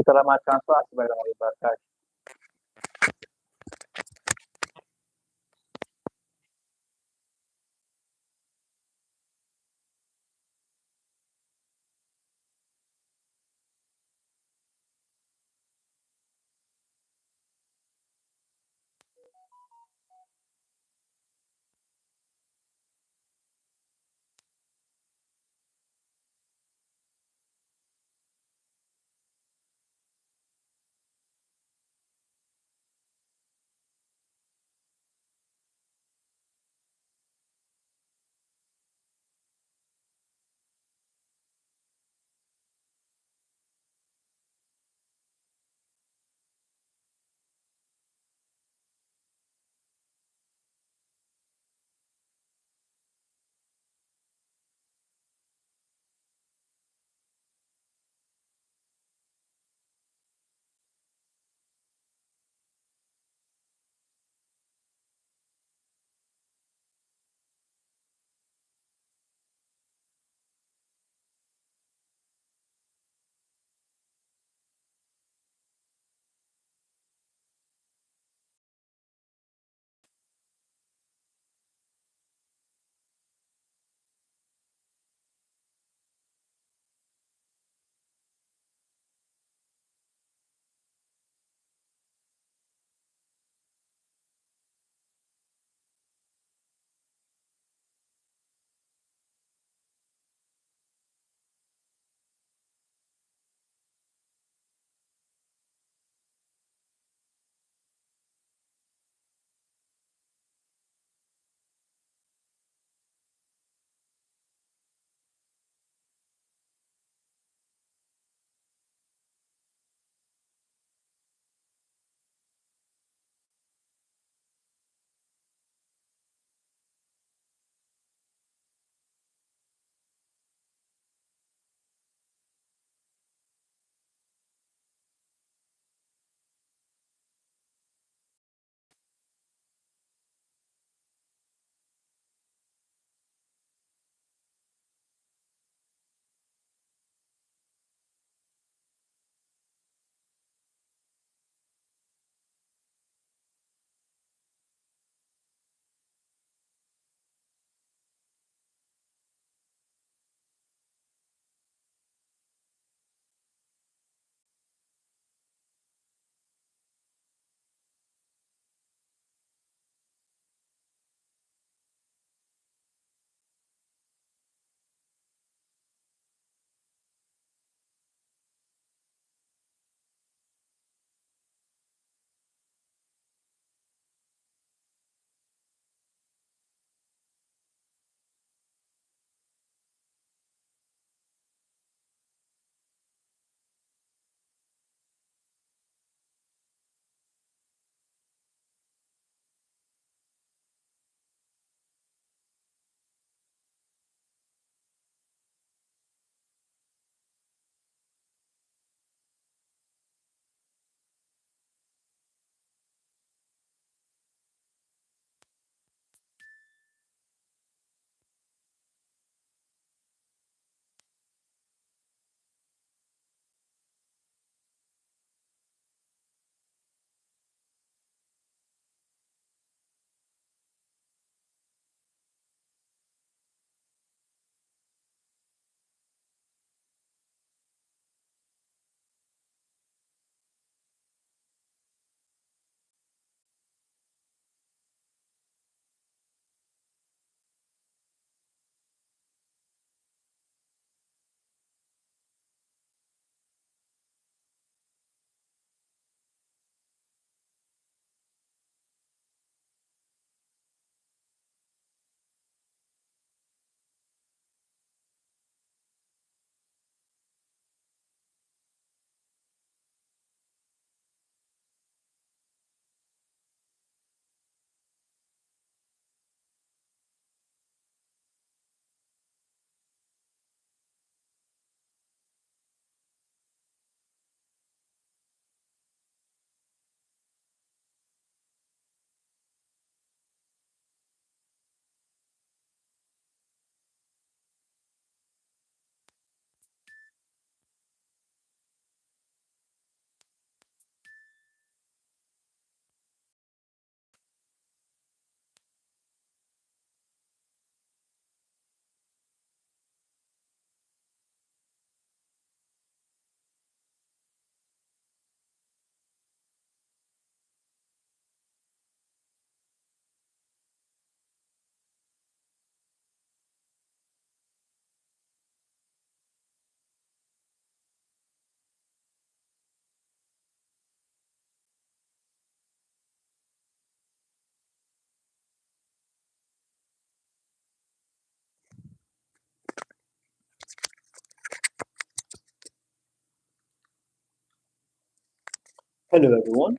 segala macam asuransi bagi melibatkan. Hello everyone,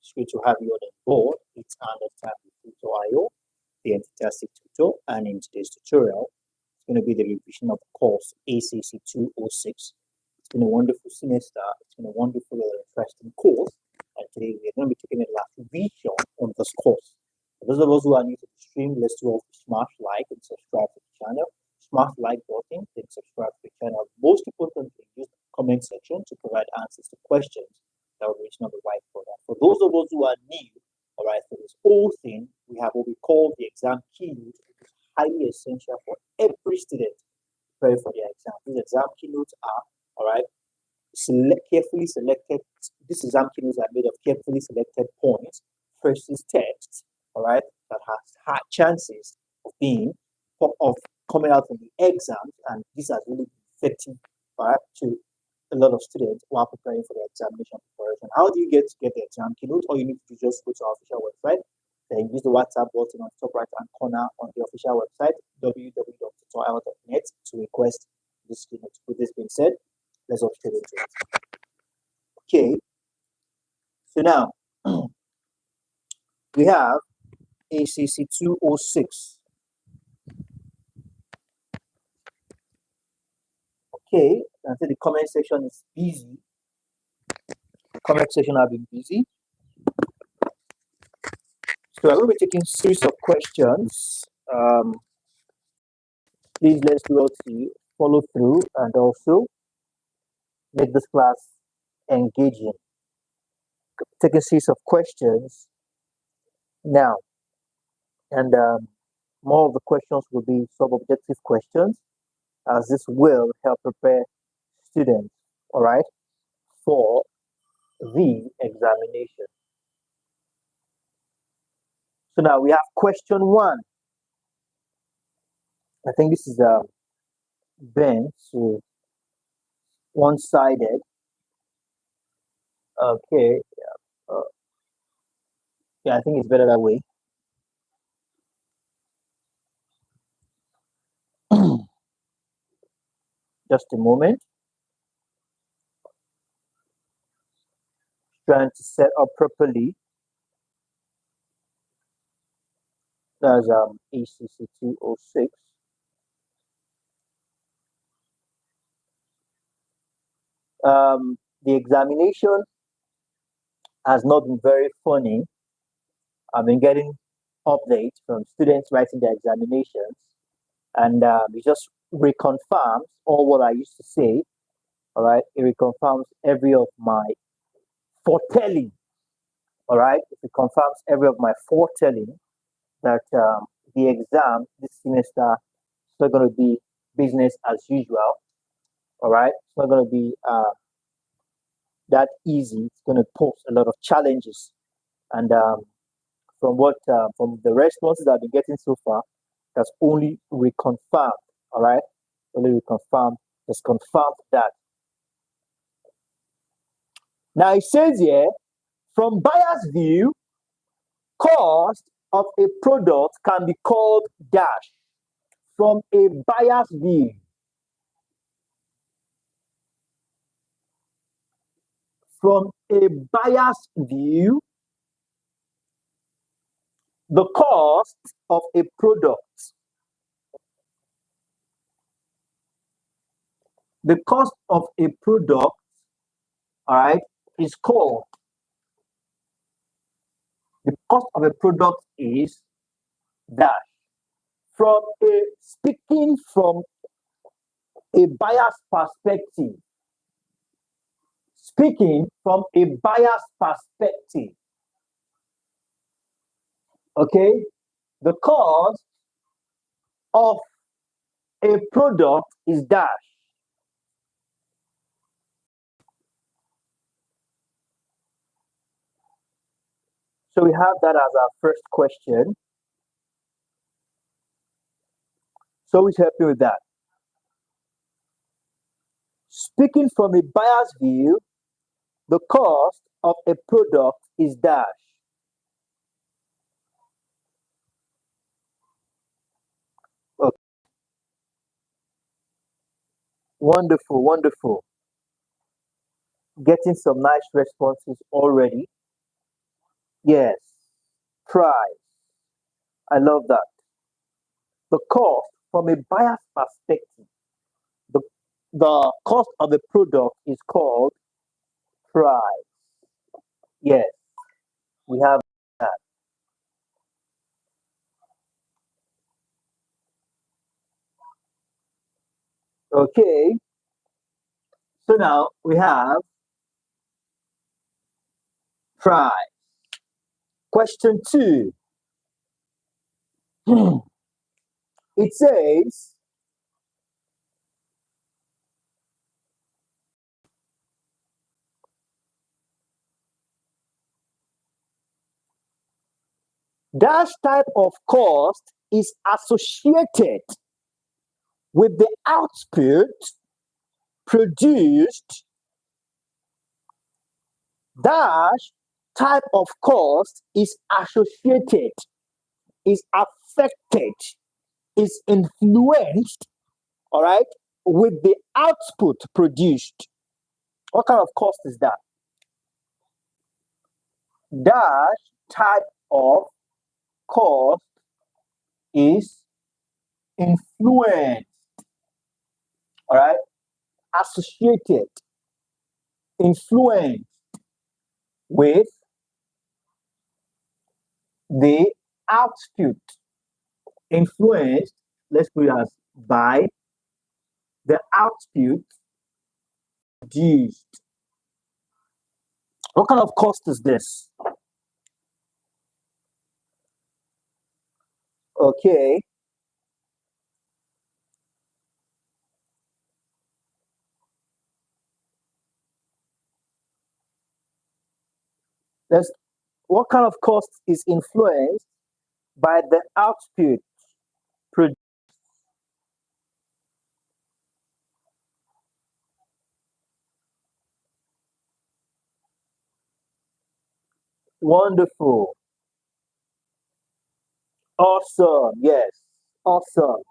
it's great to have you on board. It's Understand Tutor.io, the fantastic tutor, and in today's tutorial, it's going to be the revision of the course ACC206. It's been a wonderful semester, it's been a wonderful and interesting course, and today we're going to be taking a last revision on this course. For those of us who are new to the stream, let's do all smash like and subscribe to the channel. Smash like button, then subscribe to the channel. Most importantly, use the comment section to provide answers to questions that will reach on the whiteboard. For those of us who are new, all right, for this whole thing, we have what we call the exam keynote, which is highly essential for every student to prepare for their exam. These exam keynotes are, all right, carefully selected. These exam keynotes are made of carefully selected points versus texts, all right, that has high chances of being of coming out from the exams, and this has really been effective, all right, to a lot of students who are preparing for the examination preparation. How do you get the exam keynote? All you need to do is just go to our official website, then use the WhatsApp button on the top right hand corner on the official website, www.tutorial.net, to request this keynote. With this being said, let's hop straight into it. Okay, so now we have ACC206. Okay, I think the comment section is busy. Comment section have been busy. So I will be taking series of questions. Please let's do all to follow through and also make this class engaging. Take a series of questions now, and more of the questions will be sub-objective questions, as this will help prepare students, all right, for the examination. So now we have question 1. I think this is bent, so one-sided. Okay, yeah, I think it's better that way. Just a moment. Trying to set up properly. That's ACC206. The examination has not been very funny. I've been getting updates from students writing their examinations, and it just reconfirms all what I used to say. All right, it reconfirms every of my foretelling. All right, it confirms every of my foretelling that the exam this semester is not going to be business as usual. All right, it's not going to be that easy. It's going to pose a lot of challenges, and from the responses I've been getting so far, that's only reconfirmed. All right, only reconfirmed. Just confirmed that. Now it says here, from buyer's view, cost of a product can be called dash. From a buyer's view, from a buyer's view, the cost of a product, the cost of a product, all right, is called, the cost of a product is dash. Speaking from a buyer's perspective, speaking from a buyer's perspective, okay, the cost of a product is dash. So we have that as our first question. So who's helping with that? Speaking from a buyer's view, the cost of a product is dash. Okay. Wonderful, wonderful. Getting some nice responses already. Yes. Price. I love that. The cost from a buyer's perspective, the, the cost of the product is called price. Yes, we have that. Okay, so now we have price. Question two. It says, dash type of cost is associated with the output produced. Dash type of cost is associated, is affected, is influenced, all right, with the output produced. What kind of cost is that? Dash type of cost is influenced, all right, associated, influenced with the output. Influenced, let's put it as by the output produced. What kind of cost is this? Okay. Let's, what kind of cost is influenced by the output produced? Wonderful. Awesome. Yes. Awesome.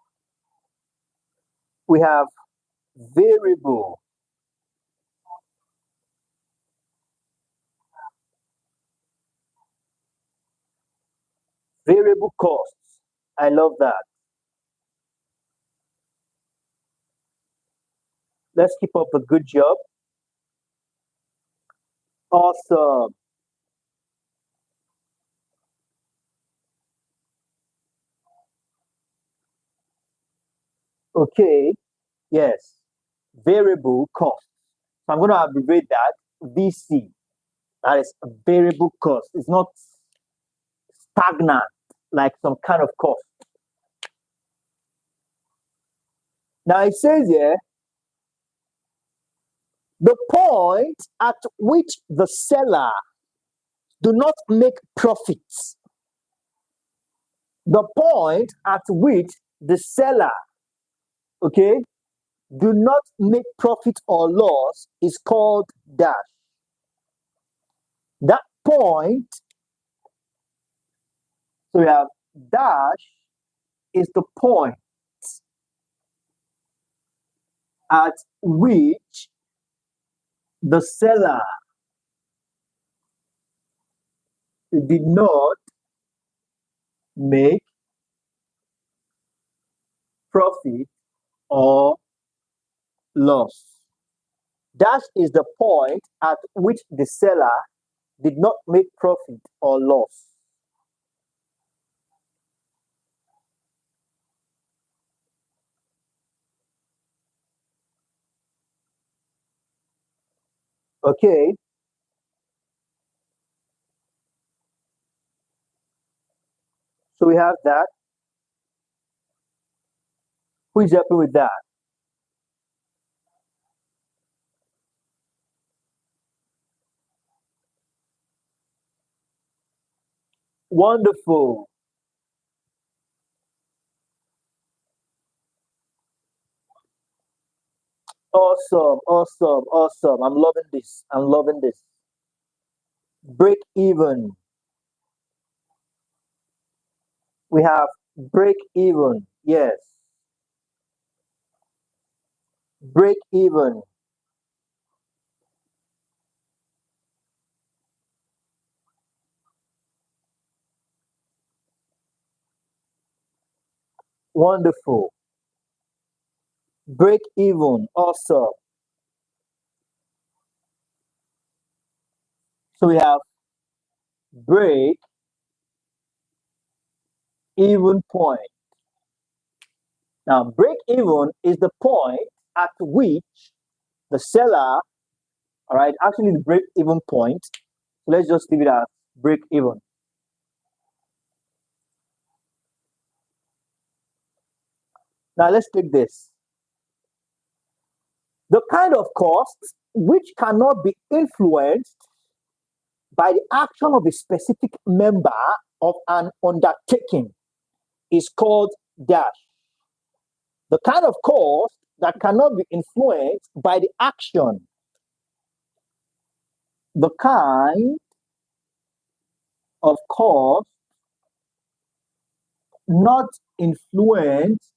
We have variable. Variable costs. I love that. Let's keep up the good job. Awesome. Okay. Yes. Variable cost. So I'm going to abbreviate that VC. That is a variable cost. It's not stagnant like some kind of cost. Now it says here, the point at which the seller do not make profits. The point at which the seller, okay, do not make profit or loss is called dash. That point, so we have dash is the point at which the seller did not make profit or loss. Dash is the point at which the seller did not make profit or loss. Okay. So we have that. Who is happy with that? Wonderful. Awesome, awesome, awesome. I'm loving this. I'm loving this. Break even. We have break even. Yes. Break even. Wonderful. Break even. Awesome. So we have break even point. Now, break even is the point at which the seller, all right, actually the break even point. So let's just leave it at break even. Now, let's take this. The kind of costs which cannot be influenced by the action of a specific member of an undertaking is called dash. The kind of cost that cannot be influenced by the action, the kind of cost not influenced,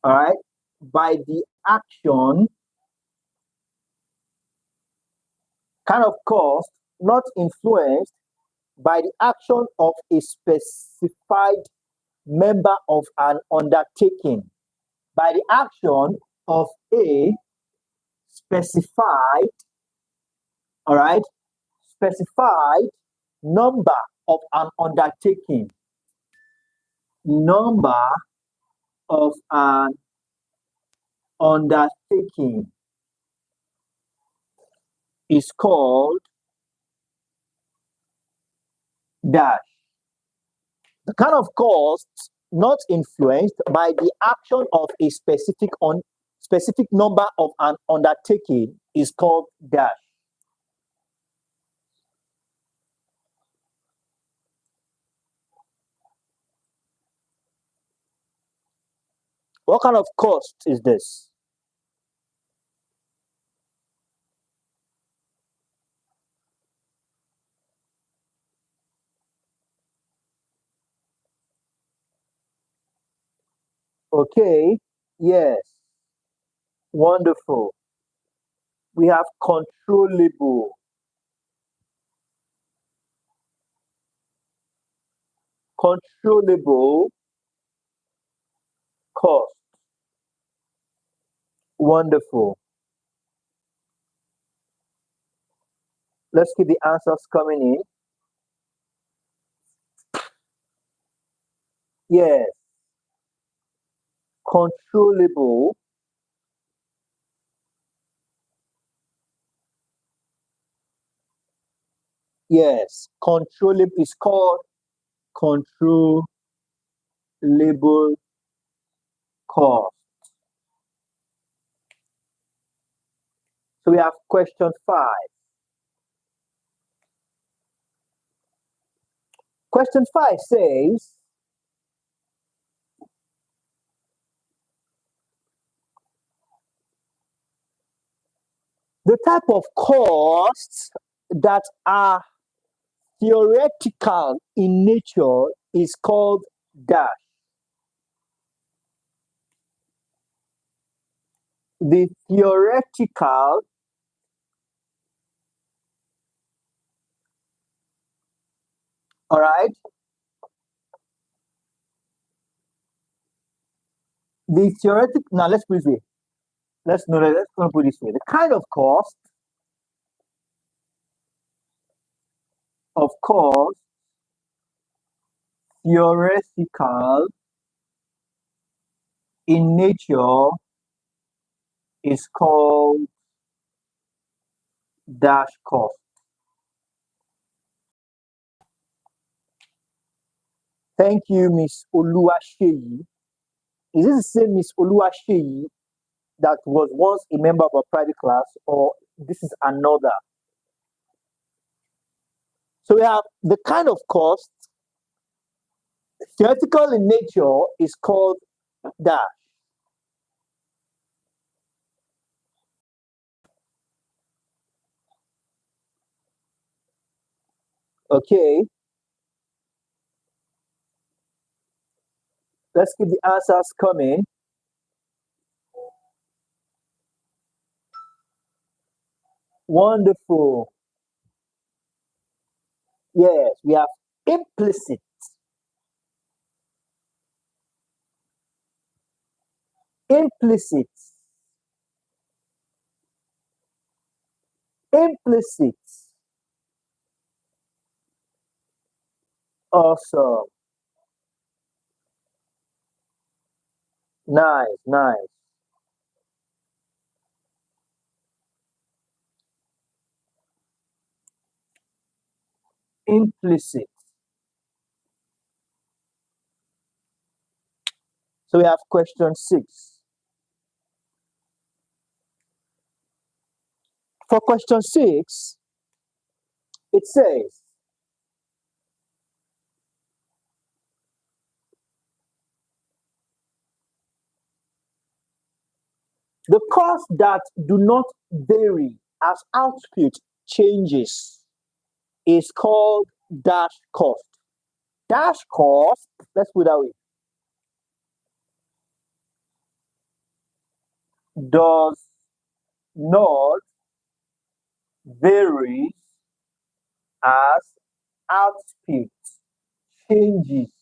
all right, by the action, kind of cost not influenced by the action of a specified member of an undertaking, by the action of a specified, all right, specified number of an undertaking, number of an undertaking is called dash. The kind of costs not influenced by the action of a specific number of an undertaking is called dash. What kind of cost is this? Okay, yes, wonderful. We have controllable. Controllable cost. Wonderful. Let's keep the answers coming in. Yes, controllable. Yes, controllable is called controllable cost. So we have question 5. Question 5 says, the type of costs that are theoretical in nature is called dash. The theoretical, all right, the theoretic, now let's put it this way. Let's know that, let's put it this way. The kind of cost, of course, theoretical in nature is called dash cost. Thank you, Miss Oluwaseyi. Is this the same Miss Oluwaseyi that was once a member of a private class, or this is another? So we have the kind of cost, theoretical in nature is called dash. Okay. Let's keep the answers coming. Wonderful. Yes, we have implicit. Implicit. Implicit. Awesome. Nice, nice. Implicit. So we have question 6. For question 6, it says, the costs that do not vary as output changes is called dash cost. Dash cost, let's put that way, does not vary as output changes.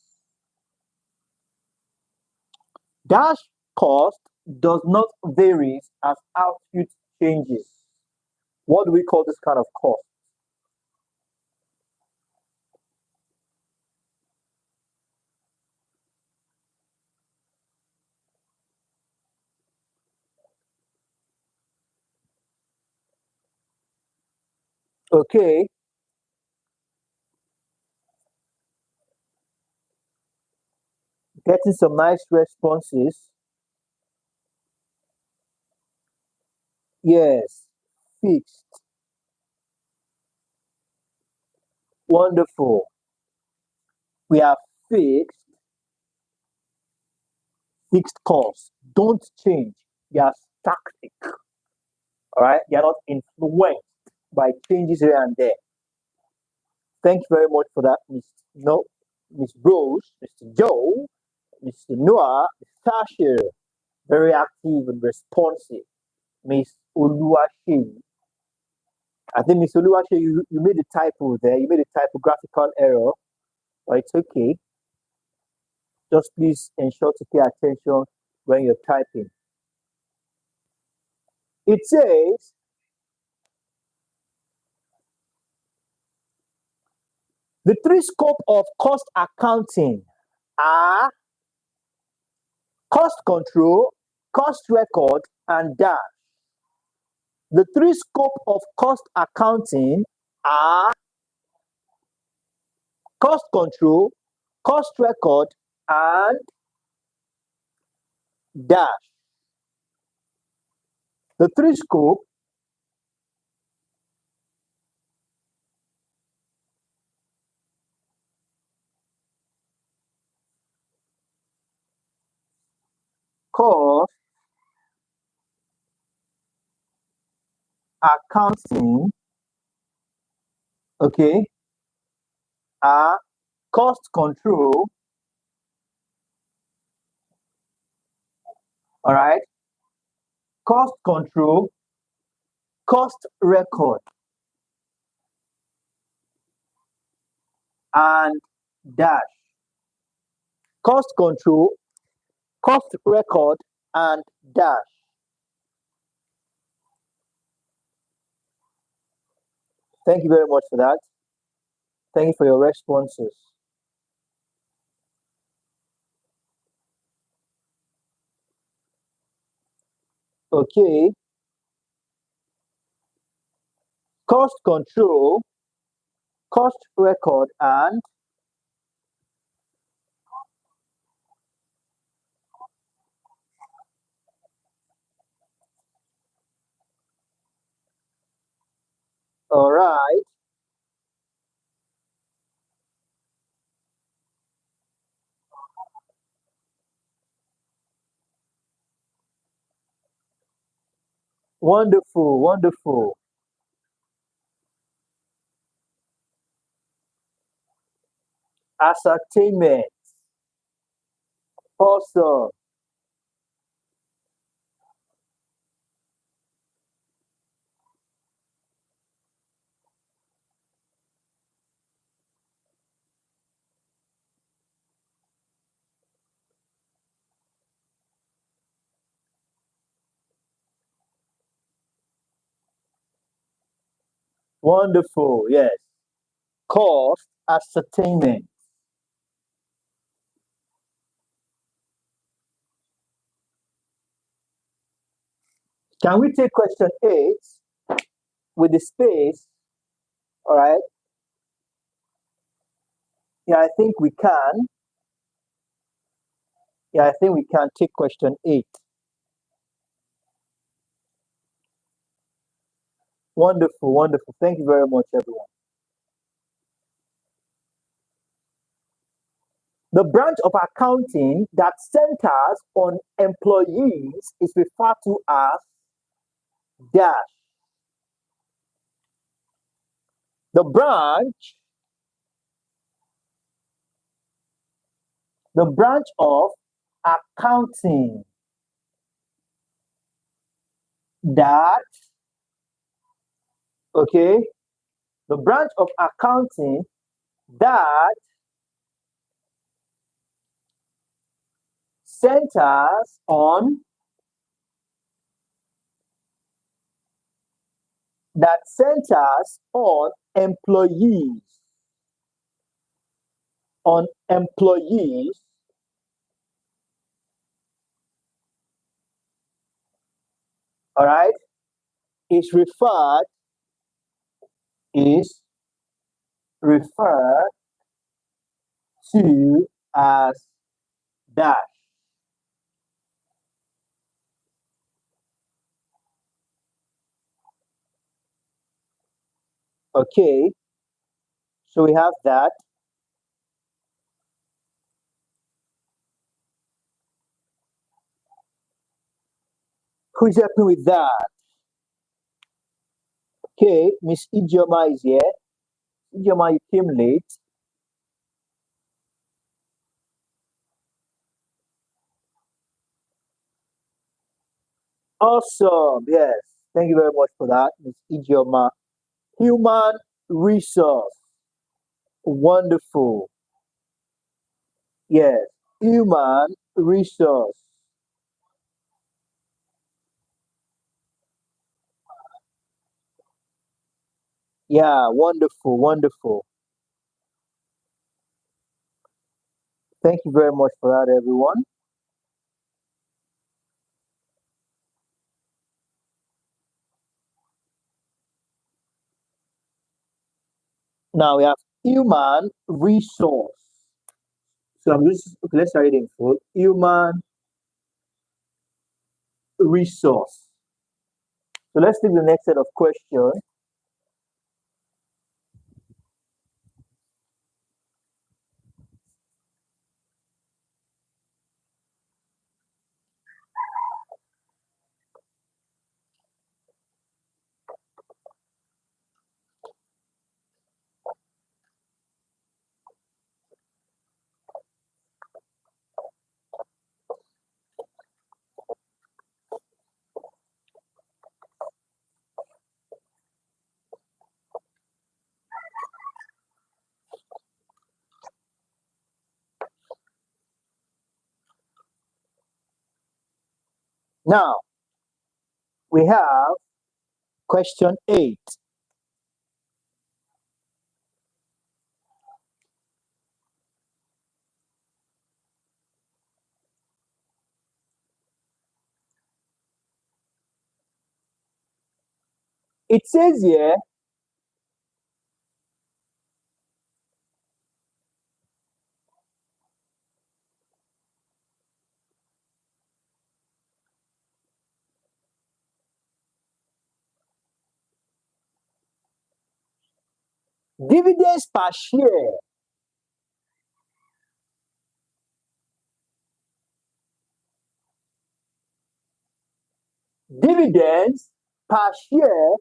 Dash cost does not vary as output changes. What do we call this kind of cost? Okay, getting some nice responses. Yes, fixed. Wonderful. We have fixed, fixed costs. Don't change. They are static. All right, they are not influenced by changes here and there. Thank you very much for that, Miss No, Miss Rose, Mr. Joe, Mr. Noah, Mr. Tasher, very active and responsive. Miss Oluwaseyi. I think Miss Oluwaseyi, you made a typo there. You made a typographical error. But it's okay. Just please ensure to pay attention when you're typing. It says the three scope of cost accounting are cost control, cost record, and dash. The three scope of cost accounting are cost control, cost record, and dash. The three scope cost accounting, okay, are cost control, all right, cost control, cost record, and dash. Cost control, cost record, and dash. Thank you very much for that. Thank you for your responses. Okay, cost control, cost record, and all right. Wonderful, wonderful. Ascertainment. Awesome. Wonderful. Yes. Cost ascertainment. Can we take question 8 with the space? All right. Yeah, I think we can. Yeah, I think we can take question 8. Wonderful, wonderful. Thank you very much, everyone. The branch of accounting that centers on employees is referred to as dash. The branch of accounting that, okay, the branch of accounting that centers on employees, on employees, all right, is is referred to as dash. Okay, so we have that. Who's helping with that? Okay, Miss Ijoma is here. Ijoma, you came late. Awesome. Yes. Thank you very much for that, Miss Ijoma. Human resource. Wonderful. Yes. Human resource. Yeah, wonderful, wonderful. Thank you very much for that, everyone. Now we have human resource. So I'm just okay, let's start it in full. Human resource. So let's take the next set of questions. Now we have question 8. It says here, dividends per share. Dividends per share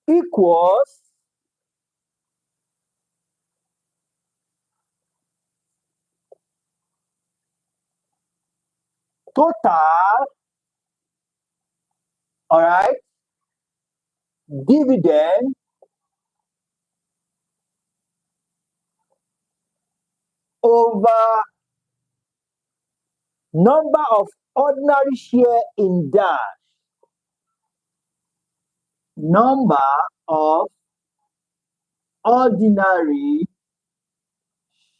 equals total, all right, dividend over number of ordinary share in dash. Number of ordinary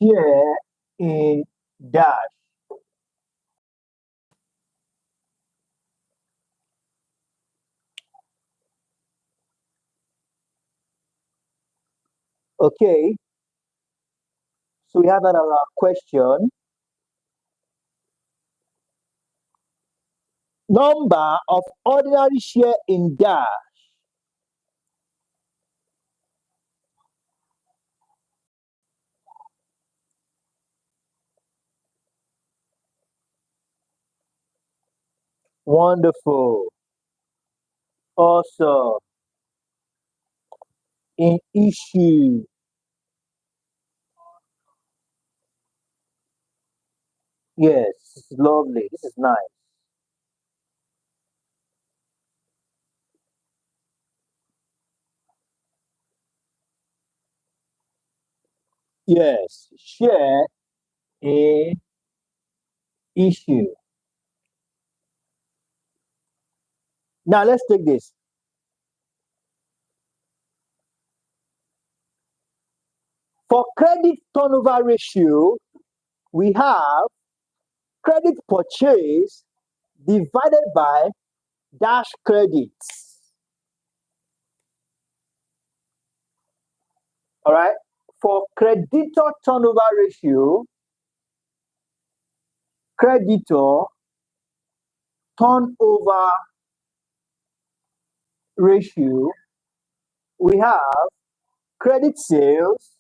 share in dash. Okay, so we have another question. Number of ordinary share in dash. Wonderful. Awesome. In issue. Yes, this is lovely. This is nice. Yes, share in issue. Now let's take this. For credit turnover ratio, we have credit purchase divided by dash credits. All right. For creditor turnover ratio, creditor turnover ratio, we have credit sales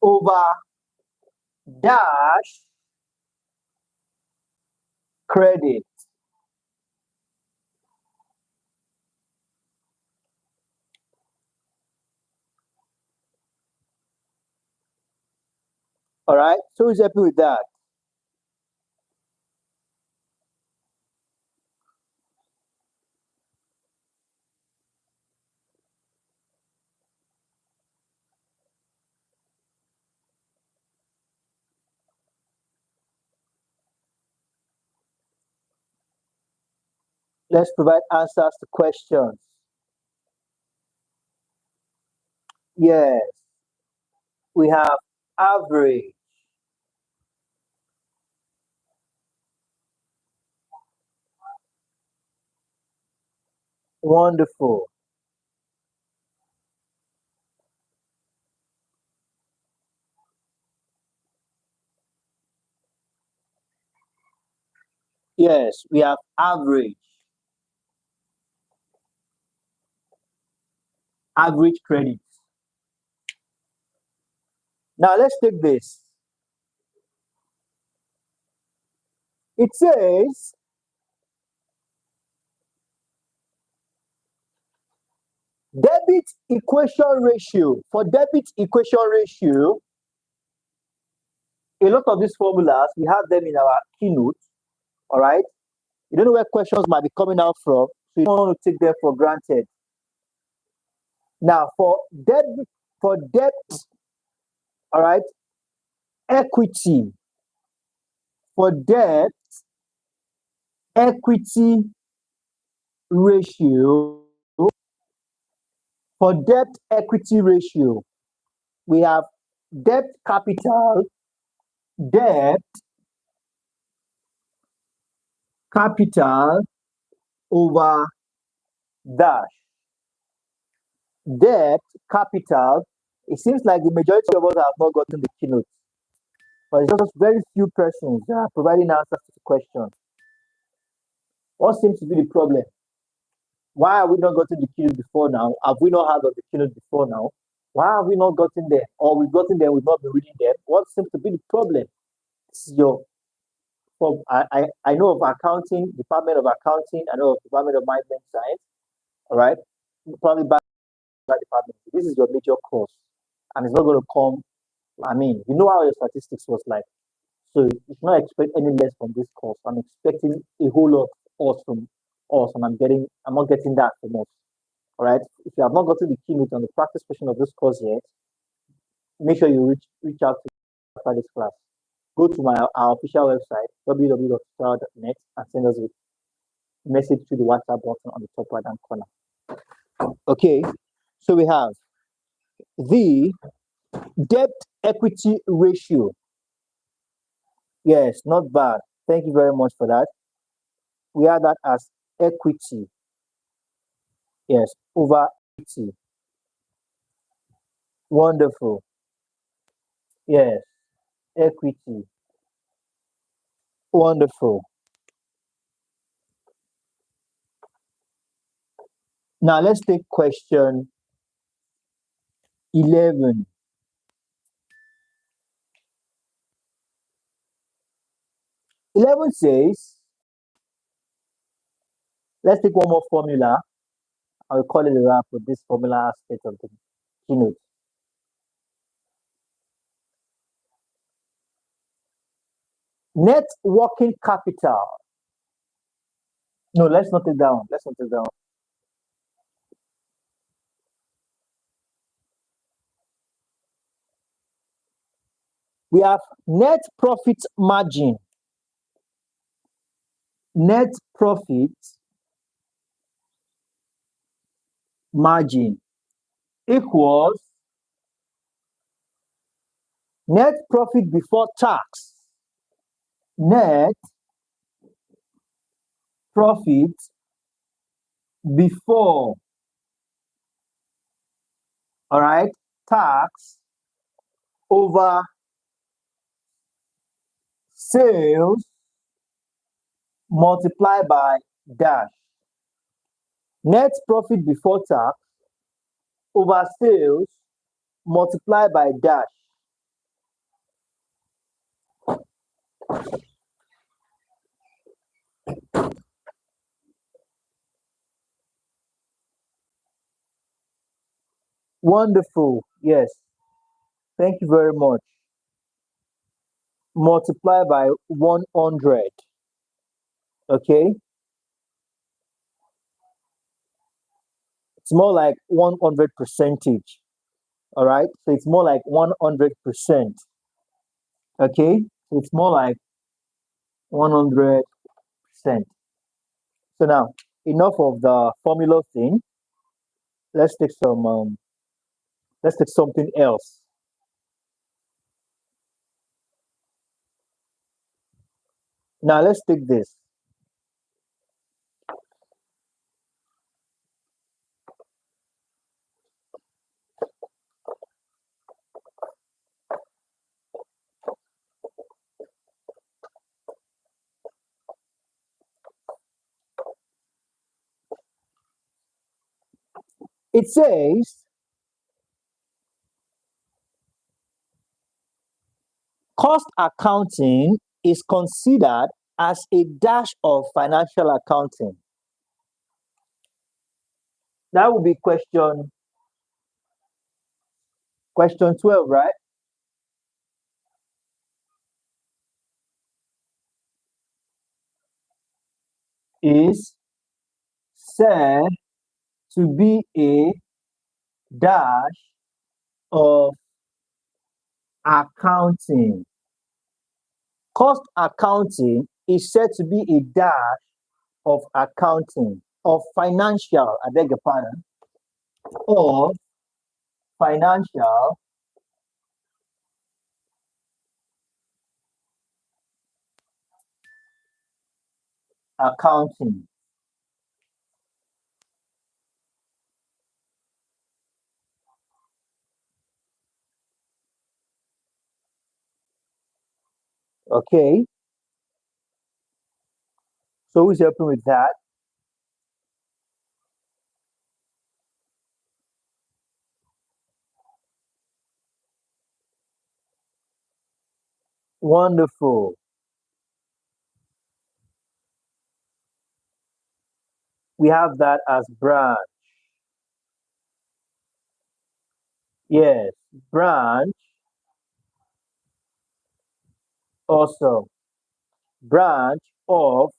over dash credit. All right. So who's happy with that? Let's provide answers to questions. Yes, we have average. Wonderful. Yes, we have average. Average credit. Now let's take this. It says debit equation ratio. For debit equation ratio, a lot of these formulas, we have them in our keynote. All right. You don't know where questions might be coming out from, so you don't want to take them for granted. Now, for debt, all right, equity. For debt, equity ratio. For debt equity ratio, we have debt capital, debt capital over dash. Debt capital. It seems like the majority of us have not gotten the keynote, but it's just very few persons that are providing answers to the question. What seems to be the problem? Why have we not gotten the keynote before now? Have we not heard of the keynote before now? Why have we not gotten there? Or we've gotten there, we've not been reading them? What seems to be the problem? This is your from I know of accounting, Department of Accounting, I know of Department of Management Science, all right? Probably by that department. This is your major course. And it's not going to come. I mean, you know how your statistics was like. So you should not expect any less from this course. I'm expecting a whole lot else from us, and I'm not getting that from us. All right. If you have not gotten the keynote on the practice portion of this course yet, make sure you reach out to after this class. Go to our official website, www.tutorial.net, and send us a message to the WhatsApp button on the top right hand corner. Okay, so we have the debt equity ratio. Yes, not bad. Thank you very much for that. We have that as equity. Yes, over equity. Wonderful. Yes, equity. Wonderful. Now let's take question 11. 11 says, let's take one more formula. I'll call it a wrap with this formula aspect of the keynote. Net working capital. No, let's note it down. Let's note it down. We have net profit margin. Net profit margin equals net profit before tax. Net profit before, all right, tax over sales multiplied by dash. Net profit before tax over sales multiplied by dash. Wonderful. Yes. Thank you very much. Multiply by 100. Okay. It's more like 100 percentage. All right. So it's more like 100%. Okay. So it's more like 100%. So now, enough of the formula thing. Let's take some. Let's take something else. Now let's take this. It says cost accounting is considered as a dash of financial accounting. That would be question 12, right? Is said to be a dash of accounting. Cost accounting is said to be a dash of accounting, of financial, I beg your pardon, of financial accounting. Okay, so who's helping with that? Wonderful. We have that as branch. Yes, branch. Also, branch of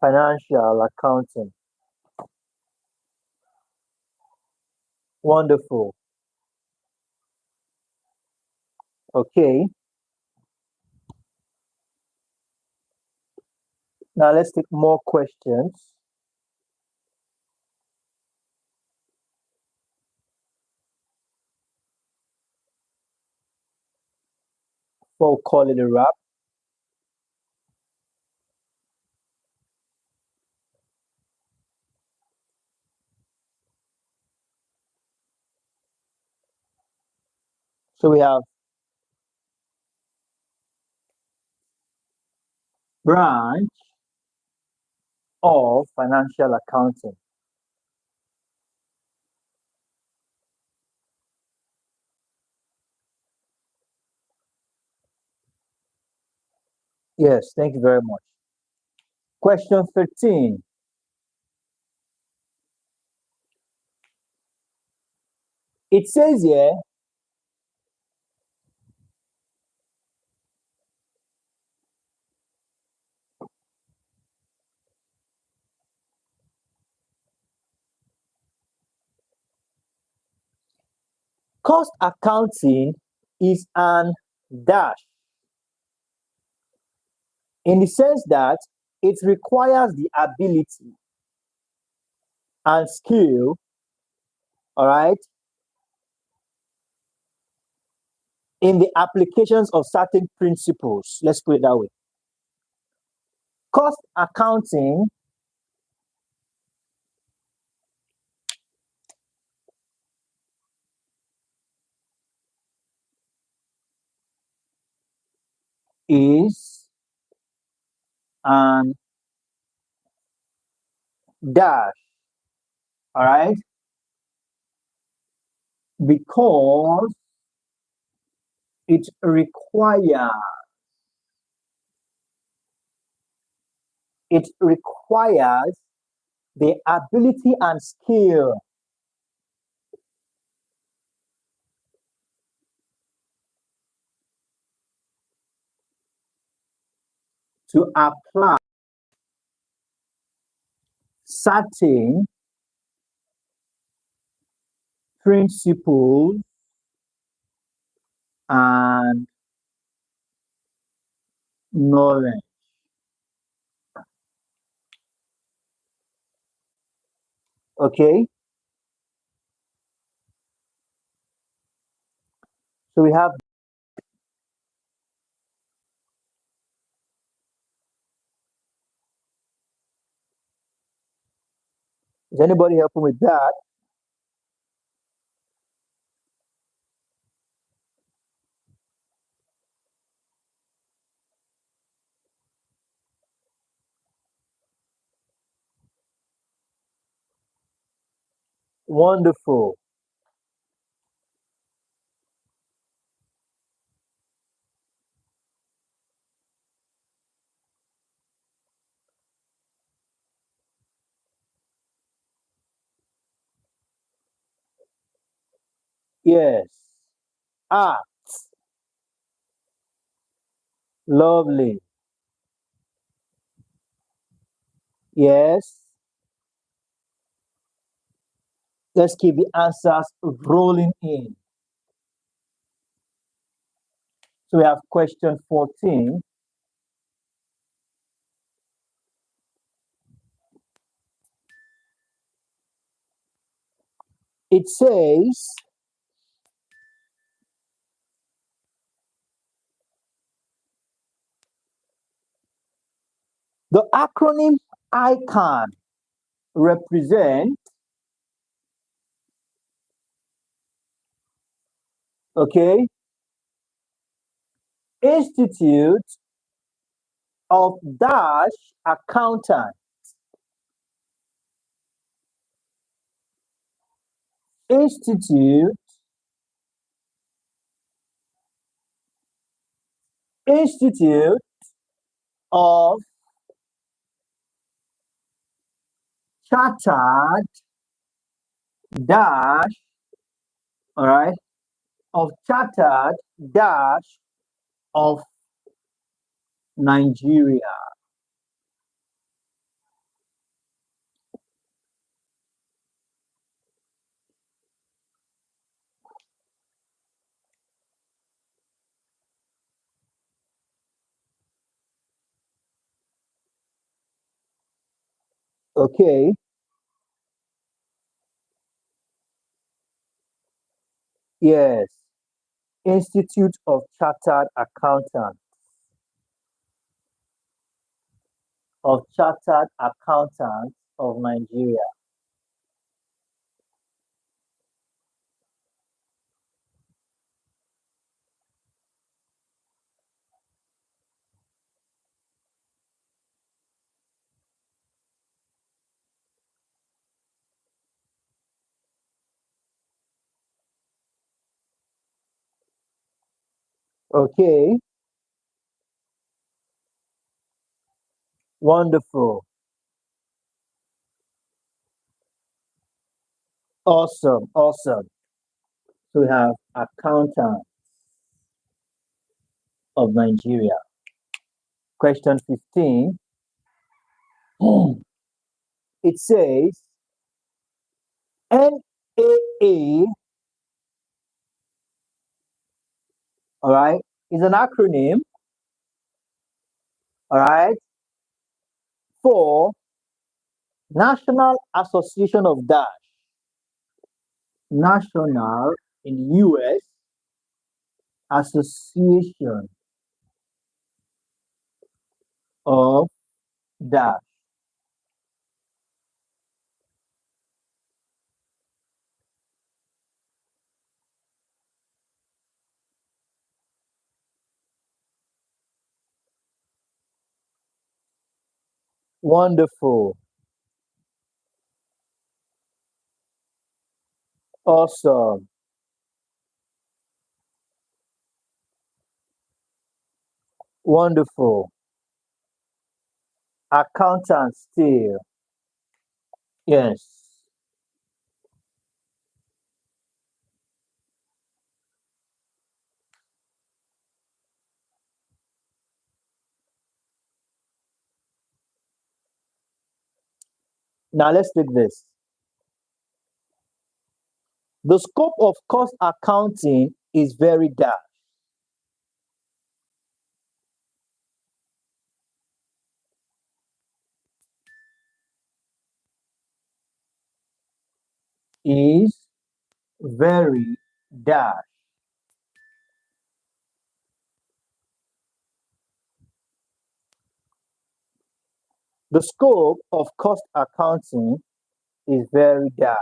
financial accounting. Wonderful. Okay, now let's take more questions. before we call it a wrap. So we have branch of financial accounting. Yes, thank you very much. Question 13. It says here, cost accounting is an dash in the sense that it requires the ability and skill, all right, in the applications of certain principles. Let's put it that way. Cost accounting is an dash, all right, because it requires the ability and skill to apply certain principles and knowledge. Okay, so we have, is anybody helping with that? Wonderful. Yes. Ah, lovely. Yes. Let's keep the answers rolling in. So we have question 14. It says, the acronym ICANN represent, okay, Institute of Dash Accountant. Institute of Chartered Dash, all right, of Chartered Dash of Nigeria. Okay. Yes. Institute of Chartered Accountants. Of Chartered Accountants of Nigeria. Okay, wonderful. Awesome, awesome. So we have Accountants of Nigeria. Question 15. It says NAA, all right, is an acronym, all right, for National Association of Dash. National in the US Association of Dash. Wonderful. Awesome. Wonderful. Accountant still. Yes. Now let's take this. The scope of cost accounting is very dark. Is very dark. The scope of cost accounting is very dark.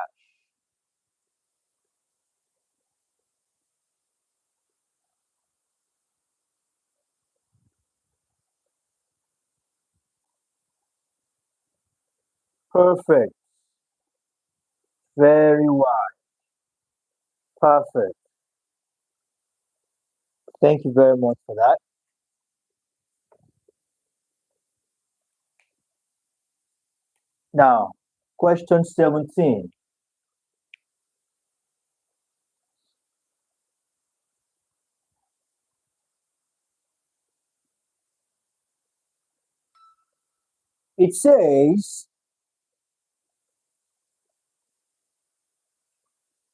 Perfect. Very wide. Perfect. Thank you very much for that. Now, question 17. It says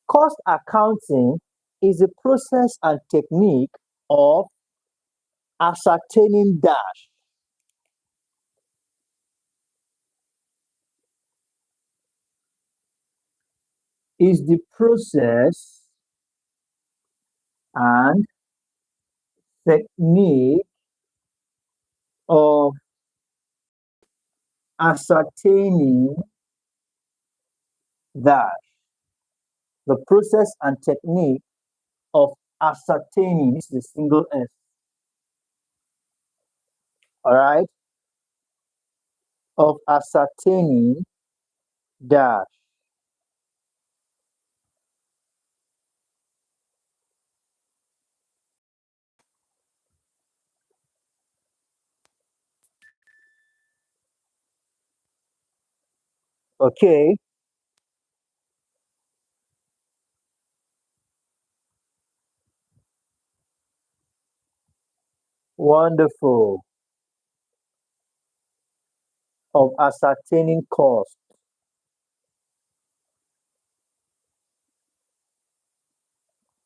cost accounting is a process and technique of ascertaining dash is the process and technique of ascertaining dash. The process and technique of ascertaining, this is a single S, all right, of ascertaining dash. Okay, wonderful. Of ascertaining cost.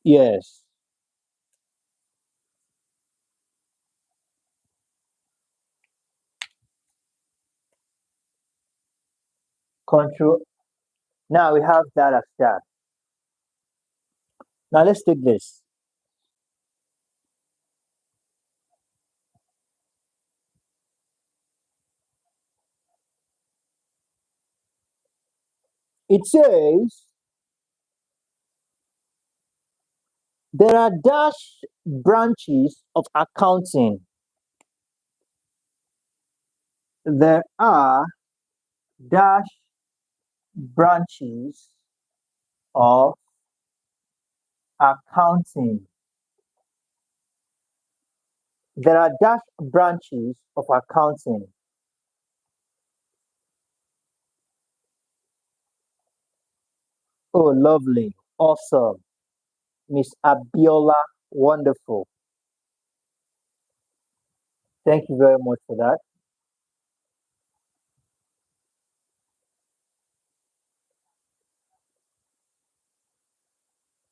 Yes. Control. Now we have that as that. Now let's take this. It says there are dash branches of accounting. There are dash branches of accounting. There are dash branches of accounting. Oh, lovely. Awesome. Miss Abiola, wonderful. Thank you very much for that.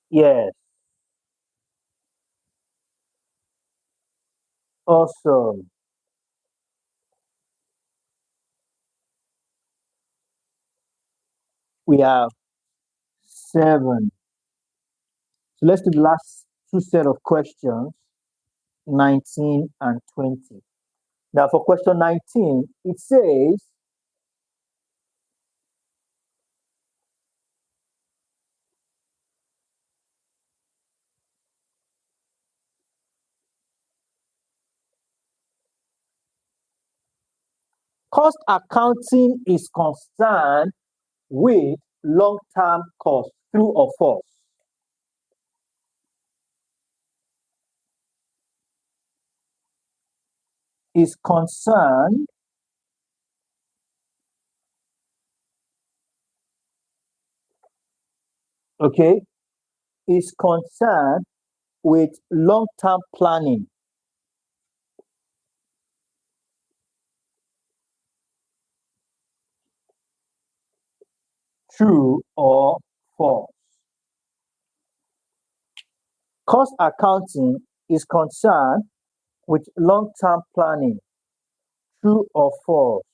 Yes, awesome. We have 7. So let's do the last two set of questions, 19 and 20. Now for question 19, it says cost accounting is concerned with long-term cost, true or false? Is concerned okay, is concerned with long-term planning, true or false? Cost accounting is concerned with long-term planning, true or false?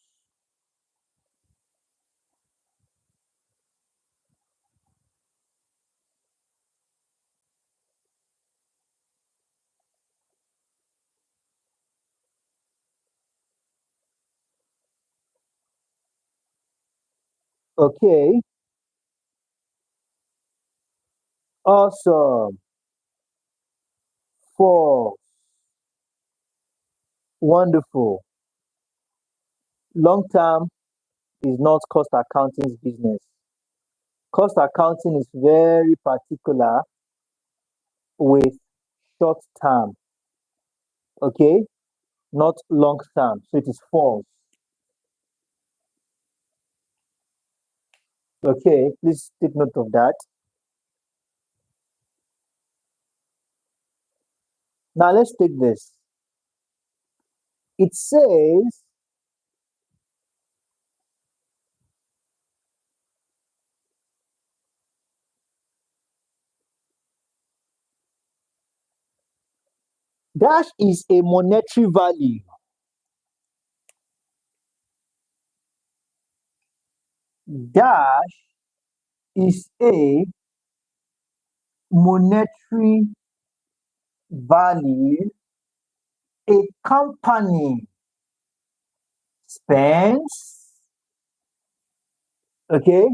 Okay, awesome. False. Wonderful. Long term is not cost accounting's business. Cost accounting is very particular with short term, okay, not long term. So it is false. Okay, please take note of that. Now let's take this. It says dash is a monetary value. Dash is a monetary value a company spends, okay,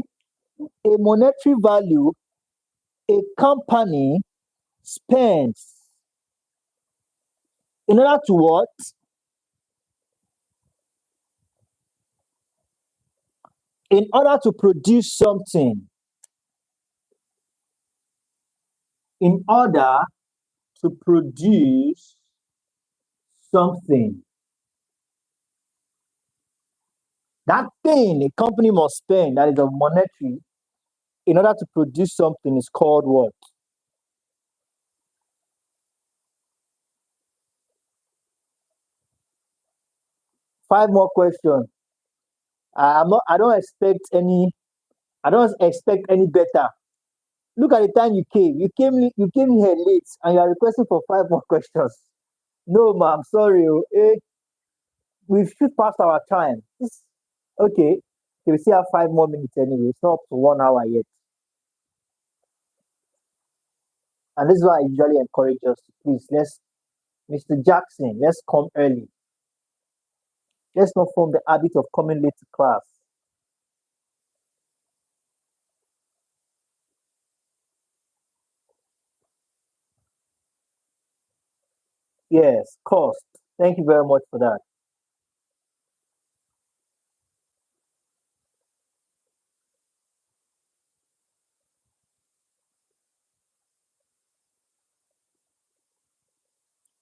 a monetary value a company spends in order to what? In order to produce something. In order to produce something. That thing a company must spend that is a monetary in order to produce something is called what? 5 more questions. I'm not. I don't expect any better. Look at the time you came. You came here late, and you are requesting for 5 more questions. No, ma'am. Sorry. We should pass our time. Okay. We still have 5 more minutes anyway. It's not up to 1 hour yet. And this is why I usually encourage us to please Mr. Jackson, let's come early. Let's not form the habit of coming late to class. Yes, cost. Thank you very much for that.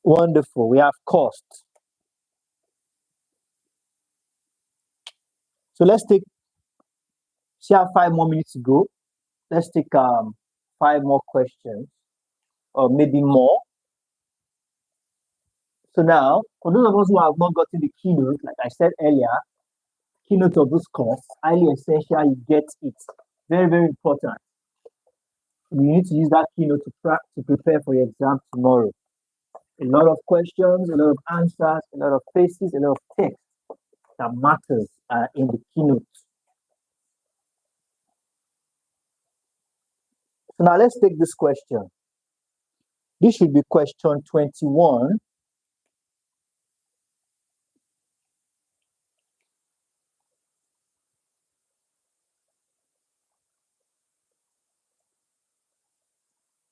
Wonderful. We have cost. So let's take, see, have 5 more minutes to go. Let's take 5 more questions or maybe more. So now, for those of us who have not gotten the keynote, like I said earlier, keynote of this course, highly essential you get it. Very, very important. You need to use that keynote to prepare for your exam tomorrow. A lot of questions, a lot of answers, a lot of faces, a lot of text that matters in the keynote. So now let's take this question. This should be question 21.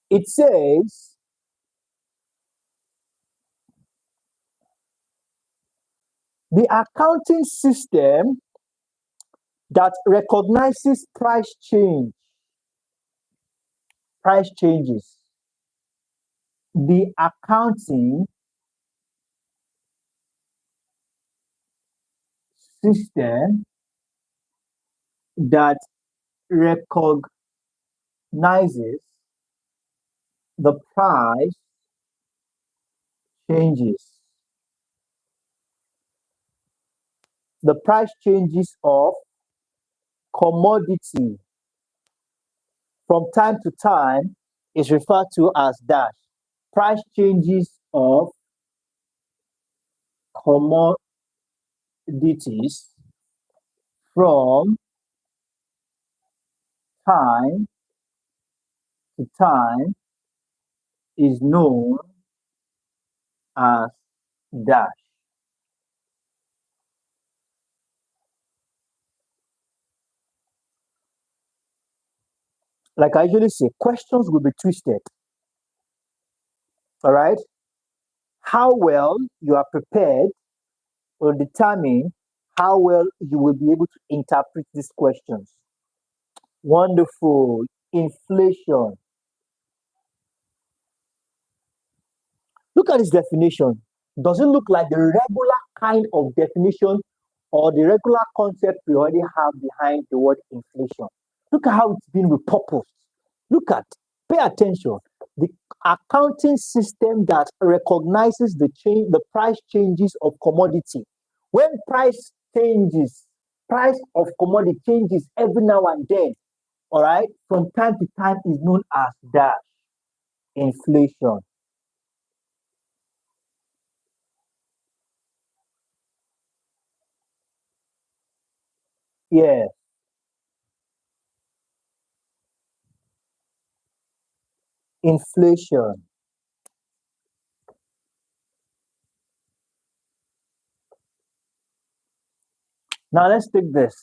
It says, the accounting system that recognizes price changes. The accounting system that recognizes the price changes. The price changes of commodity from time to time is referred to as dash. Price changes of commodities from time to time is known as dash. Like I usually say, questions will be twisted. All right. How well you are prepared will determine how well you will be able to interpret these questions. Wonderful. Inflation. Look at this definition. Does it look like the regular kind of definition or the regular concept we already have behind the word inflation? Look at how it's been repurposed. Look at, pay attention. The accounting system that recognizes the price changes of commodity. When price changes, price of commodity changes every now and then, all right, from time to time is known as dash inflation. Yeah, inflation. Now let's take this.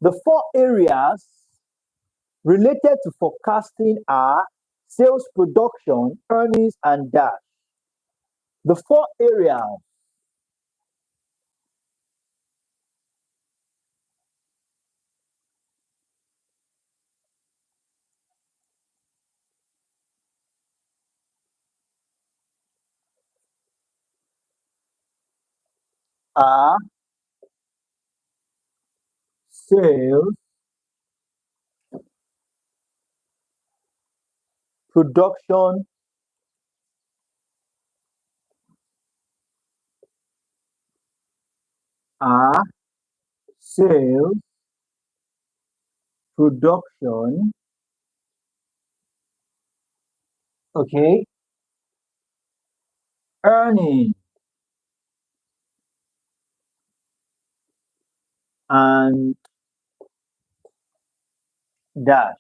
The 4 areas related to forecasting are sales, production, earnings, and dash. The 4 areas are sales, production, are sales, production, okay, earning, and dash.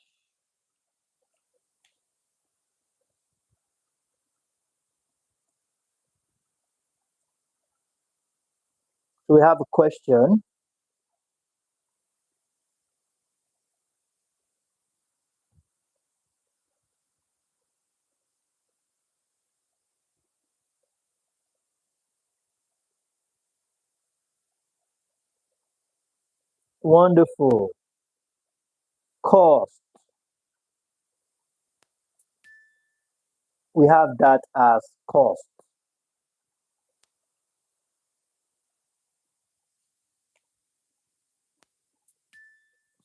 So we have a question. Wonderful. Cost. We have that as cost.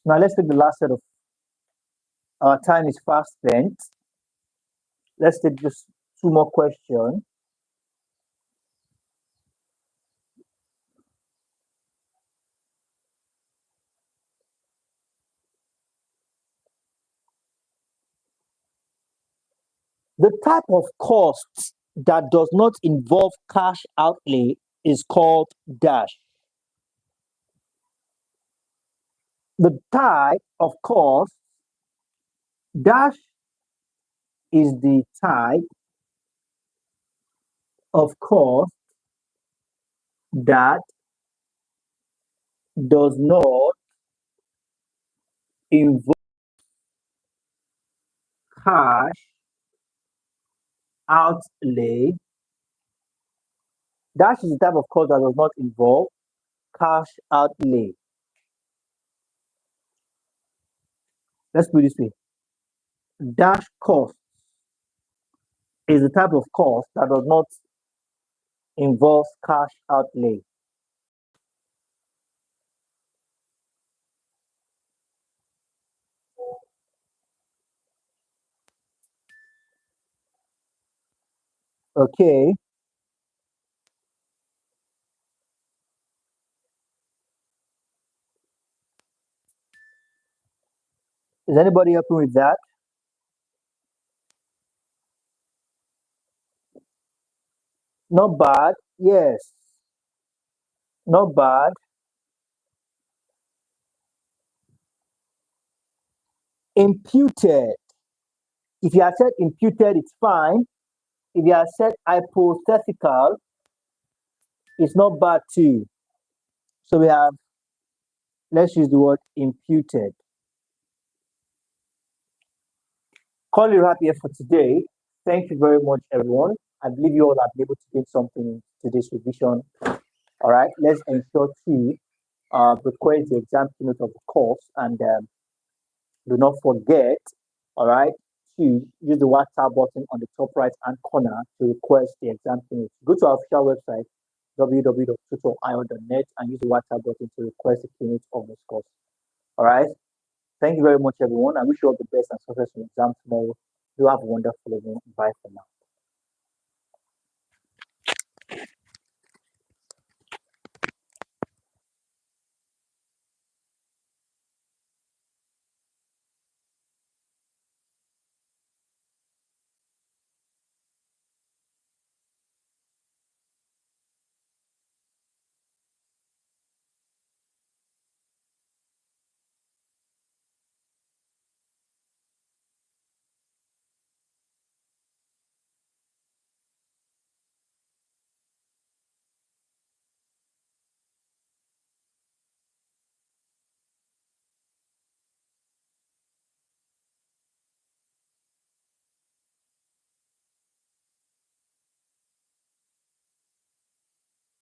Now let's take the last set of our time is fast spent. Let's take just two more questions. The type of cost that does not involve cash outlay is called dash. The type of cost dash is the type of cost that does not involve cash outlay. Dash is the type of cost that does not involve cash outlay. Let's put it this way. Dash cost is the type of cost that does not involve cash outlay. Okay. Is anybody helping with that? Not bad. Yes. Not bad. Imputed. If you are said imputed, it's fine. If you are said hypothetical, it's not bad too. So we have, let's use the word imputed. Call it wrap here for today. Thank you very much, everyone. I believe you all have been able to get something to this revision. All right, let's ensure to request the exam keynote of the course and do not forget, all right, to use the WhatsApp button on the top right hand corner to request the exam keynote. Go to our official website www.tutorio.net and use the WhatsApp button to request the keynote of this course. All right. Thank you very much, everyone. I wish you all the best and success in the exam tomorrow. Do have a wonderful evening. Bye for now.